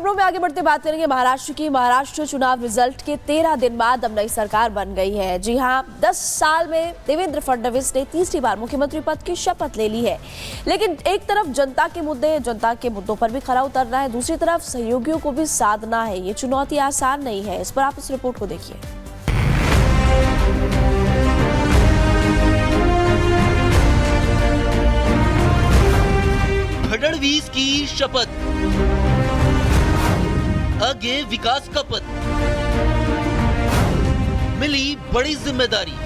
खबरों में आगे बढ़ते बात करेंगे महाराष्ट्र की। महाराष्ट्र चुनाव रिजल्ट के 13 दिन बाद अब नई सरकार बन गई है। जी हां, 10 साल में देवेंद्र फडणवीस ने तीसरी बार मुख्यमंत्री पद की शपथ ले ली है। लेकिन एक तरफ जनता के मुद्दों पर भी खरा उतरना है, दूसरी तरफ सहयोगियों को भी साधना है। ये चुनौती आसान नहीं है। इस पर आप इस रिपोर्ट को देखिए। फडणवीस की शपथ, आगे विकास का पथ, मिली बड़ी जिम्मेदारी,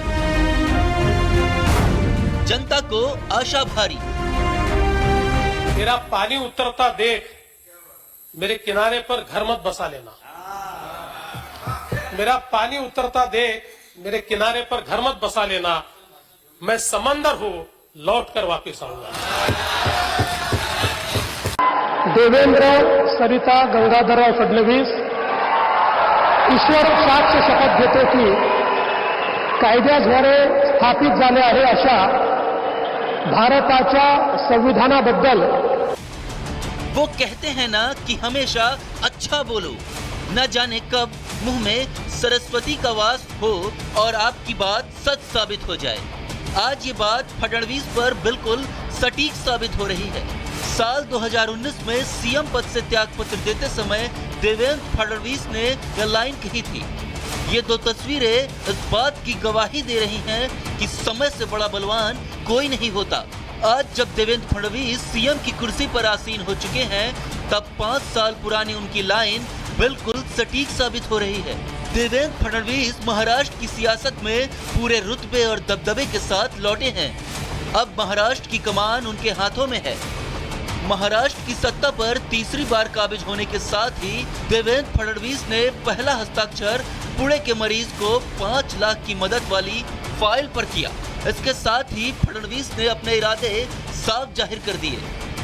जनता को आशा भारी। मेरा पानी उतरता देख मेरे किनारे पर घर मत बसा लेना। मेरा पानी उतरता देख मेरे किनारे पर घर मत बसा लेना। मैं समंदर हूं, लौट कर वापिस आऊंगा। देवेंद्र सरिता गंगाधरराव फडणवीस ईश्वर साक्ष शपथ घेतो की कायद्याद्वारे स्थापित झाले आहे अशा भारताच्या संविधानाबद्दल। वो कहते हैं ना कि हमेशा अच्छा बोलो, न जाने कब मुंह में सरस्वती का वास हो और आपकी बात सच साबित हो जाए। आज ये बात फडणवीस पर बिल्कुल सटीक साबित हो रही है। साल 2019 में सीएम पद से त्यागपत्र देते समय देवेंद्र फडणवीस ने यह लाइन कही थी। ये दो तस्वीरें इस बात की गवाही दे रही हैं कि समय से बड़ा बलवान कोई नहीं होता। आज जब देवेंद्र फडणवीस सीएम की कुर्सी पर आसीन हो चुके हैं, तब 5 साल पुरानी उनकी लाइन बिल्कुल सटीक साबित हो रही है। देवेंद्र फडणवीस महाराष्ट्र की सियासत में पूरे रुतबे और दबदबे के साथ लौटे हैं। अब महाराष्ट्र की कमान उनके हाथों में है। महाराष्ट्र की सत्ता पर तीसरी बार काबिज होने के साथ ही देवेंद्र फडणवीस ने पहला हस्ताक्षर पुणे के मरीज को 5 लाख की मदद वाली फाइल पर किया। इसके साथ ही फडणवीस ने अपने इरादे साफ जाहिर कर दिए,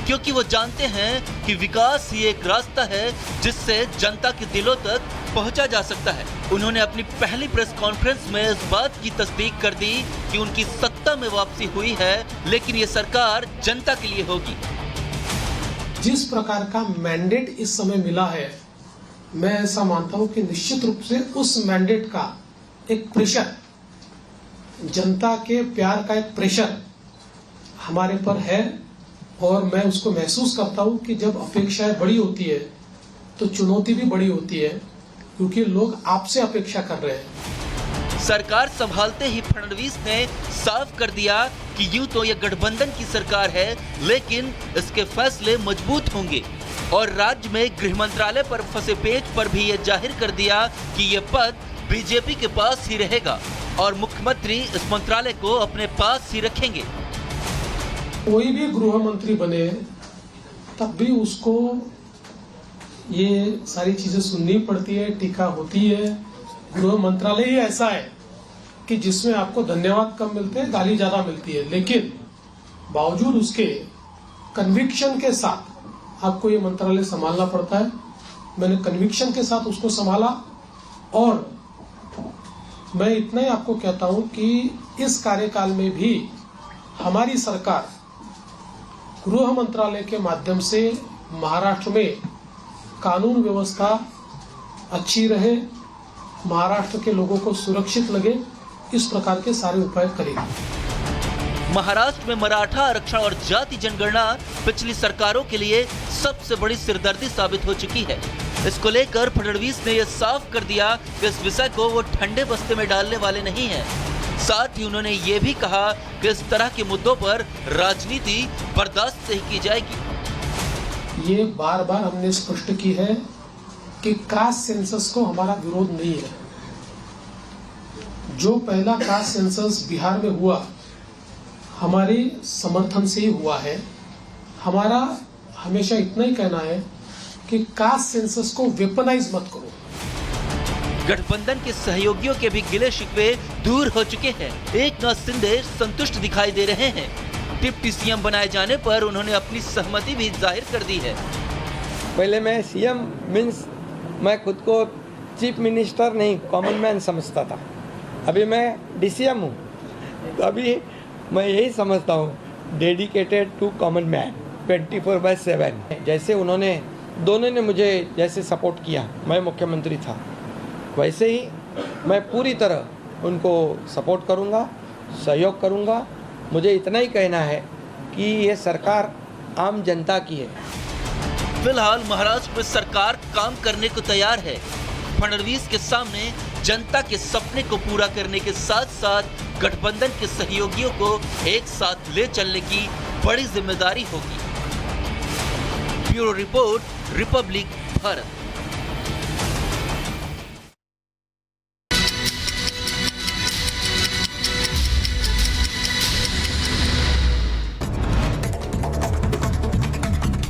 क्योंकि वो जानते हैं कि विकास ही एक रास्ता है जिससे जनता के दिलों तक पहुंचा जा सकता है। उन्होंने अपनी पहली प्रेस कॉन्फ्रेंस में इस बात की तस्दीक कर दी कि उनकी सत्ता में वापसी हुई है, लेकिन ये सरकार जनता के लिए होगी। जिस प्रकार का मैंडेट इस समय मिला है, मैं ऐसा मानता हूं कि निश्चित रूप से उस मैंडेट का एक प्रेशर, जनता के प्यार का एक प्रेशर हमारे पर है और मैं उसको महसूस करता हूं कि जब अपेक्षाएं बड़ी होती है तो चुनौती भी बड़ी होती है, क्योंकि लोग आपसे अपेक्षा कर रहे हैं। सरकार संभालते ही फडणवीस ने साफ कर दिया कि यूं तो ये गठबंधन की सरकार है, लेकिन इसके फैसले मजबूत होंगे। और राज्य में गृह मंत्रालय पर फंसे पेच पर भी ये जाहिर कर दिया कि ये पद बीजेपी के पास ही रहेगा और मुख्यमंत्री इस मंत्रालय को अपने पास ही रखेंगे। कोई भी गृह मंत्री बने तब भी उसको ये सारी चीजें सुननी पड़ती है, टीका होती है। गृह मंत्रालय ही ऐसा है कि जिसमें आपको धन्यवाद कम मिलते हैं, गाली ज्यादा मिलती है, लेकिन बावजूद उसके कन्विक्शन के साथ आपको ये मंत्रालय संभालना पड़ता है। मैंने कन्विक्शन के साथ उसको संभाला और मैं इतना ही आपको कहता हूं कि इस कार्यकाल में भी हमारी सरकार गृह मंत्रालय के माध्यम से महाराष्ट्र में कानून व्यवस्था अच्छी रहे, महाराष्ट्र के लोगों को सुरक्षित लगे, इस प्रकार के सारे उपाय करेगी। महाराष्ट्र में मराठा आरक्षण और जाति जनगणना पिछली सरकारों के लिए सबसे बड़ी सिरदर्दी साबित हो चुकी है। इसको लेकर फडणवीस ने यह साफ कर दिया कि इस विषय को वो ठंडे बस्ते में डालने वाले नहीं हैं। साथ ही उन्होंने ये भी कहा कि इस तरह के मुद्दों पर राजनीति बर्दाश्त नहीं की जाएगी। ये बार बार हमने स्पष्ट की है कि कास्ट सेंसस को हमारा विरोध नहीं है। जो पहला कास्ट सेंसस बिहार में हुआ हमारे समर्थन से ही हुआ है। हमारा हमेशा इतना ही कहना है कि कास्ट सेंसस को वेपनाइज मत करो। गठबंधन के सहयोगियों के भी गिले शिकवे दूर हो चुके हैं। एकनाथ शिंदे संतुष्ट दिखाई दे रहे हैं। डिप्टी सीएम बनाए जाने पर उन्होंने अपनी सहमति भी जाहिर कर दी है। पहले मैं सीएम मीन्स मैं खुद को चीफ मिनिस्टर नहीं कॉमन मैन समझता था। अभी मैं डीसीएम हूँ, तो अभी मैं यही समझता हूँ डेडिकेटेड टू कॉमन मैन 24/7। जैसे उन्होंने दोनों ने मुझे जैसे सपोर्ट किया, मैं मुख्यमंत्री था, वैसे ही मैं पूरी तरह उनको सपोर्ट करूंगा, सहयोग करूंगा। मुझे इतना ही कहना है कि ये सरकार आम जनता की है। फिलहाल महाराष्ट्र में सरकार काम करने को तैयार है। फडणवीस के सामने जनता के सपने को पूरा करने के साथ साथ गठबंधन के सहयोगियों को एक साथ ले चलने की बड़ी जिम्मेदारी होगी। Bureau report, Republic Bharat.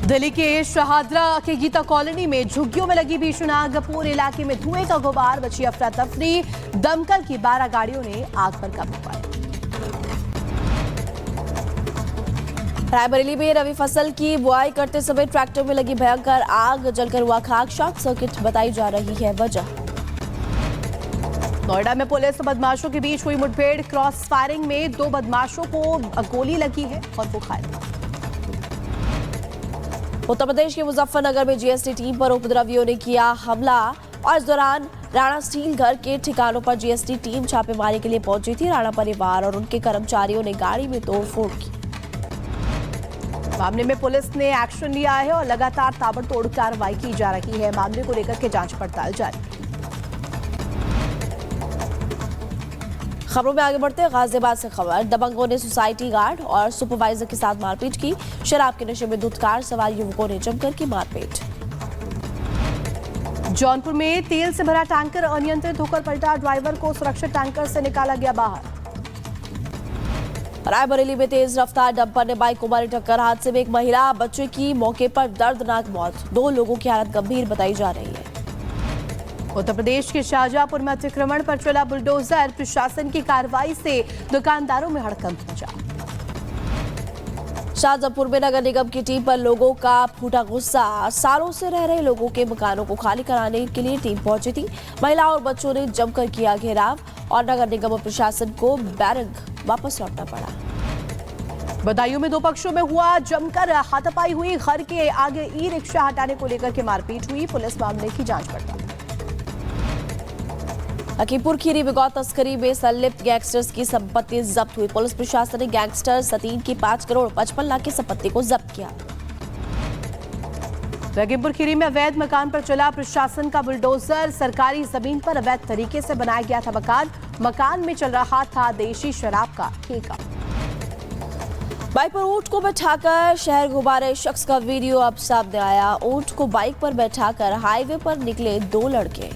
Delhi के शहादरा के गीता कॉलोनी में झुग्गियों में लगी भीषण आग, पूरे इलाके में धुएं का गुबार, बची अफरा तफरी। दमकल की 12 गाड़ियों ने आग पर काबू पाया। रायबरेली में रबी फसल की बुआई करते समय ट्रैक्टर में लगी भयंकर आग, जलकर हुआ खाक। शॉर्ट सर्किट बताई जा रही है वजह। नोएडा में पुलिस और बदमाशों के बीच हुई मुठभेड़, क्रॉस फायरिंग में 2 बदमाशों को गोली लगी है और वो घायल। उत्तर प्रदेश के मुजफ्फरनगर में जीएसटी टीम पर उपद्रवियों ने किया हमला और इस दौरान राणा स्टील घर के ठिकानों पर जीएसटी टीम छापेमारी के लिए पहुंची थी। राणा परिवार और उनके कर्मचारियों ने गाड़ी में तोड़फोड़ की। मामले में पुलिस ने एक्शन लिया है और लगातार ताबड़तोड़ कार्रवाई की जा रही है। मामले को लेकर के जांच पड़ताल जारी। खबरों में आगे बढ़ते हैं, गाजियाबाद से खबर। दबंगों ने सोसाइटी गार्ड और सुपरवाइजर के साथ मारपीट की। शराब के नशे में धुतकार सवार युवकों ने जमकर की मारपीट। जौनपुर में तेल से भरा टैंकर अनियंत्रित होकर पलटा, ड्राइवर को सुरक्षित टैंकर से निकाला गया बाहर। रायबरेली में तेज रफ्तार डंपर ने बाइक को मारी टक्कर। हादसे में एक महिला बच्चे की मौके पर दर्दनाक मौत। 2 लोगों की हालत गंभीर बताई जा रही है। उत्तर प्रदेश के शाहजहांपुर में अतिक्रमण पर चला बुलडोजर, प्रशासन की कार्रवाई से दुकानदारों में हड़कंप मचा। शाहजहांपुर में नगर निगम की टीम पर लोगों का फूटा गुस्सा। सालों से रह रहे लोगों के मकानों को खाली कराने के लिए टीम पहुंची थी। महिलाओं और बच्चों ने जमकर किया घेराव और नगर निगम और प्रशासन को बैरक वापस लौटना पड़ा। बदायूं में 2 पक्षों में हुआ जमकर हाथापाई हुई। घर के आगे ई रिक्शा हटाने को लेकर के मारपीट हुई। पुलिस मामले की जांच पड़ताल। लखीमपुर खीरी में गौ तस्करी में संलिप्त गैंगस्टर्स की संपत्ति जब्त हुई। पुलिस प्रशासन ने गैंगस्टर सतीन की 5 करोड़ 55 लाख की संपत्ति को जब्त किया। लखीमपुर खीरी में अवैध मकान पर चला प्रशासन का बुलडोजर। सरकारी जमीन पर अवैध तरीके से बनाया गया था मकान। मकान में चल रहा था देशी शराब का ठेका। बाइक पर ऊंट को बैठाकर शहर घुमा रहे शख्स का वीडियो अब सामने आया। ऊंट को बाइक पर बैठाकर हाईवे पर निकले 2 लड़के।